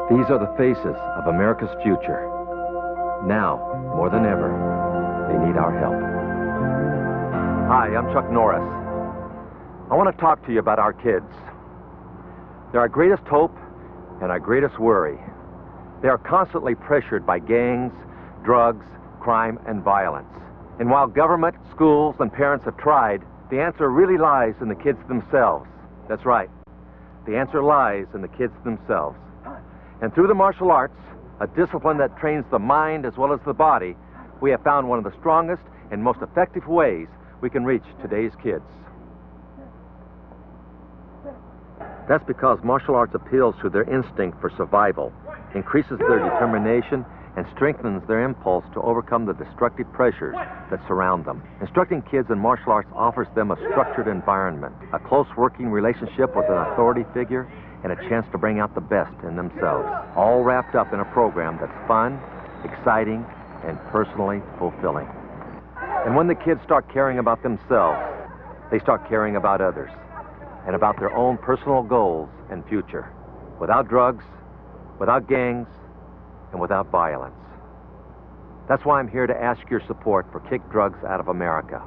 These are the faces of America's future. Now, more than ever, they need our help. Hi, I'm Chuck Norris. I want to talk to you about our kids. They're our greatest hope and our greatest worry. They are constantly pressured by gangs, drugs, crime, and violence. And while government, schools, and parents have tried, the answer really lies in the kids themselves. That's right. The answer lies in the kids themselves. And through the martial arts, a discipline that trains the mind as well as the body, we have found one of the strongest and most effective ways we can reach today's kids. That's because martial arts appeals to their instinct for survival, increases their determination, and strengthens their impulse to overcome the destructive pressures that surround them. Instructing kids in martial arts offers them a structured environment, a close working relationship with an authority figure, and a chance to bring out the best in themselves, all wrapped up in a program that's fun, exciting, and personally fulfilling. And when the kids start caring about themselves, they start caring about others and about their own personal goals and future, without drugs, without gangs, and without violence. That's why I'm here to ask your support for Kick Drugs Out of America.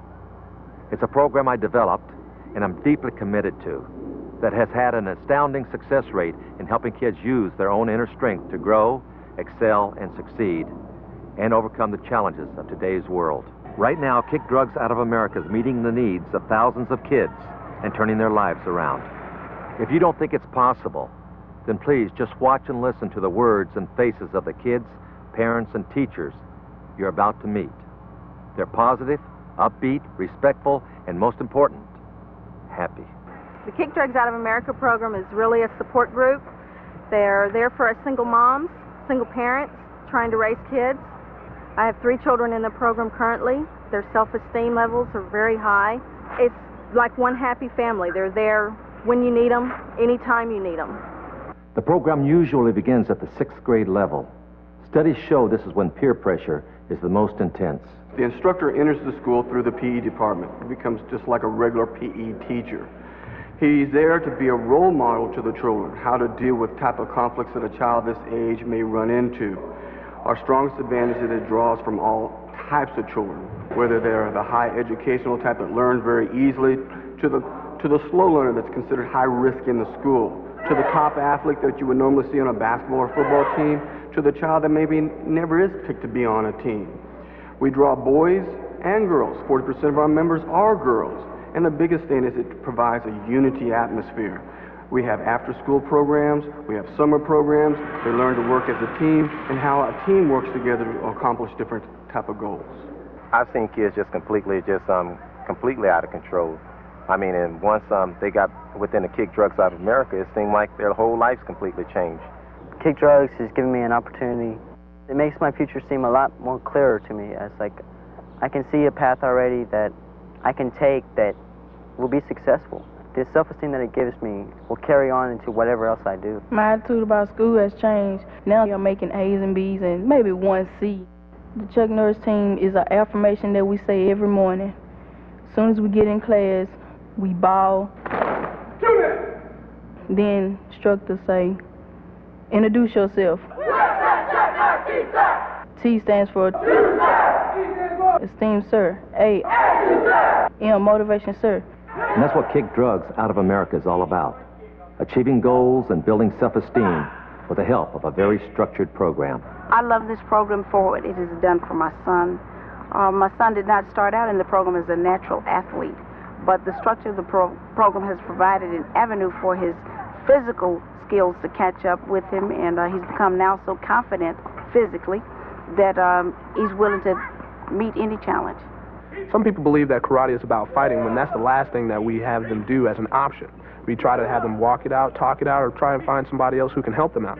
It's a program I developed and I'm deeply committed to, that has had an astounding success rate in helping kids use their own inner strength to grow, excel, and succeed, and overcome the challenges of today's world. Right now, Kick Drugs Out of America is meeting the needs of thousands of kids and turning their lives around. If you don't think it's possible, then please just watch and listen to the words and faces of the kids, parents, and teachers you're about to meet. They're positive, upbeat, respectful, and most important, happy. The Kick Drugs Out of America program is really a support group. They're there for single moms, single parents trying to raise kids. I have 3 children in the program currently. Their self-esteem levels are very high. It's like one happy family. They're there when you need them, anytime you need them. The program usually begins at the 6th grade level. Studies show this is when peer pressure is the most intense. The instructor enters the school through the PE department. He becomes just like a regular PE teacher. He's there to be a role model to the children, how to deal with type of conflicts that a child this age may run into. Our strongest advantage is that it draws from all types of children, whether they're the high educational type that learn very easily, to the slow learner that's considered high risk in the school, to the top athlete that you would normally see on a basketball or football team, to the child that maybe never is picked to be on a team. We draw boys and girls. 40% of our members are girls. And the biggest thing is it provides a unity atmosphere. We have after-school programs, we have summer programs. They learn to work as a team and how a team works together to accomplish different type of goals. I've seen kids just completely out of control. I mean, and once they got within the Kick Drugs Out of America, it seemed like their whole lives completely changed. Kick Drugs has given me an opportunity. It makes my future seem a lot more clearer to me, as like I can see a path already that I can take that will be successful. The self-esteem that it gives me will carry on into whatever else I do. My attitude about school has changed. Now I'm making A's and B's and maybe 1 C. The Chuck Norris team is an affirmation that we say every morning. As soon as we get in class, we bow. Then instructors say, introduce yourself. T stands for esteemed sir. A, M, motivation sir. And that's what Kick Drugs Out of America is all about. Achieving goals and building self-esteem with the help of a very structured program. I love this program for what it has done for my son. My son did not start out in the program as a natural athlete, but the structure of the program has provided an avenue for his physical skills to catch up with him, and he's become now so confident physically that he's willing to meet any challenge. Some people believe that karate is about fighting when that's the last thing that we have them do as an option. We try to have them walk it out, talk it out, or try and find somebody else who can help them out.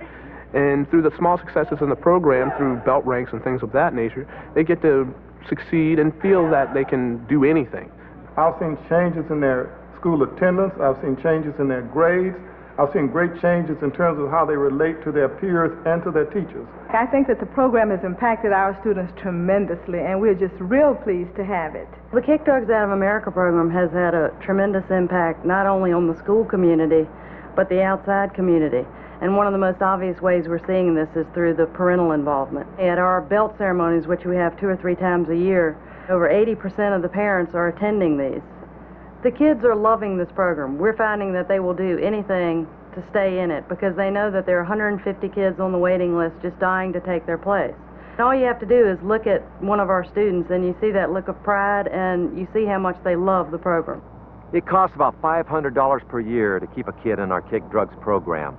And through the small successes in the program, through belt ranks and things of that nature, they get to succeed and feel that they can do anything. I've seen changes in their school attendance. I've seen changes in their grades. I've seen great changes in terms of how they relate to their peers and to their teachers. I think that the program has impacted our students tremendously, and we're just real pleased to have it. The Kick Drugs Out of America program has had a tremendous impact not only on the school community, but the outside community. And one of the most obvious ways we're seeing this is through the parental involvement. At our belt ceremonies, which we have 2 or 3 times a year, over 80% of the parents are attending these. The kids are loving this program. We're finding that they will do anything to stay in it because they know that there are 150 kids on the waiting list just dying to take their place. And all you have to do is look at one of our students and you see that look of pride and you see how much they love the program. It costs about $500 per year to keep a kid in our Kick Drugs program.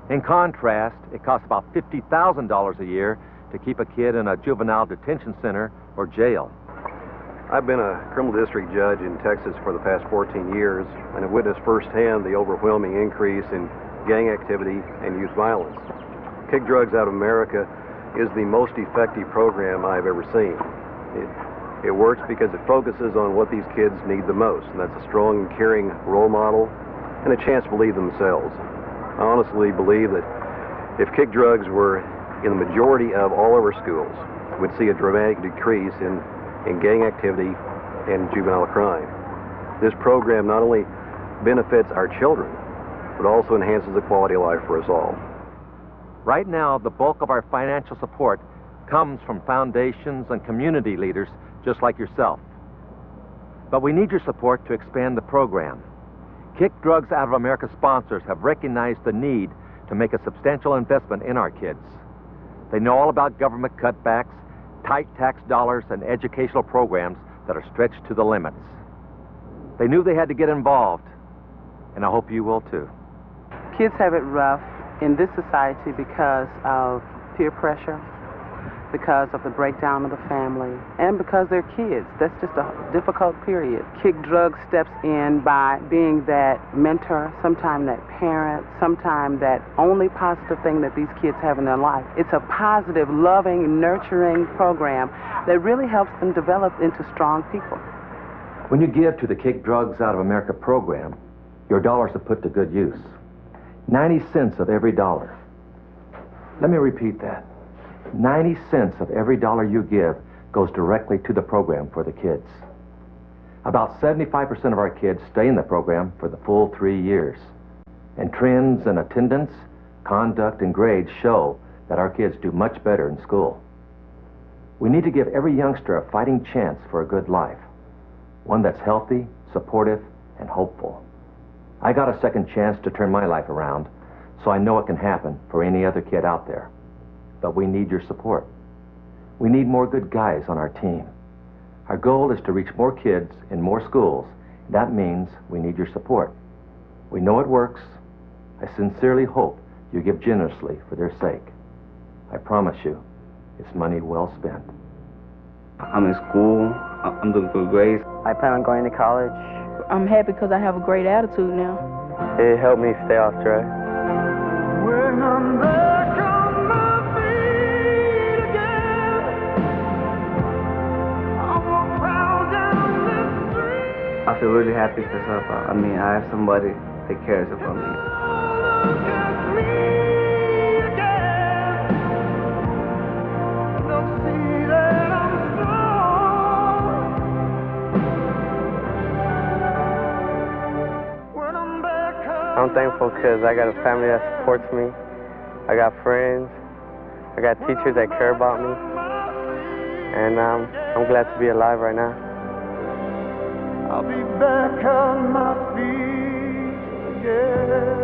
In contrast, it costs about $50,000 a year to keep a kid in a juvenile detention center or jail. I've been a criminal district judge in Texas for the past 14 years and have witnessed firsthand the overwhelming increase in gang activity and youth violence. Kick Drugs Out of America is the most effective program I've ever seen. It works because it focuses on what these kids need the most, and that's a strong and caring role model and a chance to believe themselves. I honestly believe that if Kick Drugs were in the majority of all of our schools, we'd see a dramatic decrease in gang activity and juvenile crime. This program not only benefits our children, but also enhances the quality of life for us all. Right now, the bulk of our financial support comes from foundations and community leaders just like yourself. But we need your support to expand the program. Kick Drugs Out of America sponsors have recognized the need to make a substantial investment in our kids. They know all about government cutbacks, tight tax dollars, and educational programs that are stretched to the limits. They knew they had to get involved, and I hope you will too. Kids have it rough in this society because of peer pressure, because of the breakdown of the family, and because they're kids. That's just a difficult period. Kick Drugs steps in by being that mentor, sometimes that parent, sometimes that only positive thing that these kids have in their life. It's a positive, loving, nurturing program that really helps them develop into strong people. When you give to the Kick Drugs Out of America program, your dollars are put to good use. 90 cents of every dollar. Let me repeat that. 90 cents of every dollar you give goes directly to the program for the kids. About 75% of our kids stay in the program for the full 3 years. And trends in attendance, conduct, and grades show that our kids do much better in school. We need to give every youngster a fighting chance for a good life, one that's healthy, supportive, and hopeful. I got a second chance to turn my life around, so I know it can happen for any other kid out there. But we need your support. We need more good guys on our team. Our goal is to reach more kids in more schools. That means we need your support. We know it works. I sincerely hope you give generously for their sake. I promise you, it's money well spent. I'm in school. I'm doing good grades. I plan on going to college. I'm happy because I have a great attitude now. It helped me stay off track. When I'm back on my feet again, I walk proud down the street. I feel really happy because I have somebody that cares about me. Look at me again. They'll see that I'm strong. When I'm back home, I'm thankful because I got a family that supports me. I got friends. I got teachers that care about me. And I'm glad to be alive right now. I'll be back on my feet again.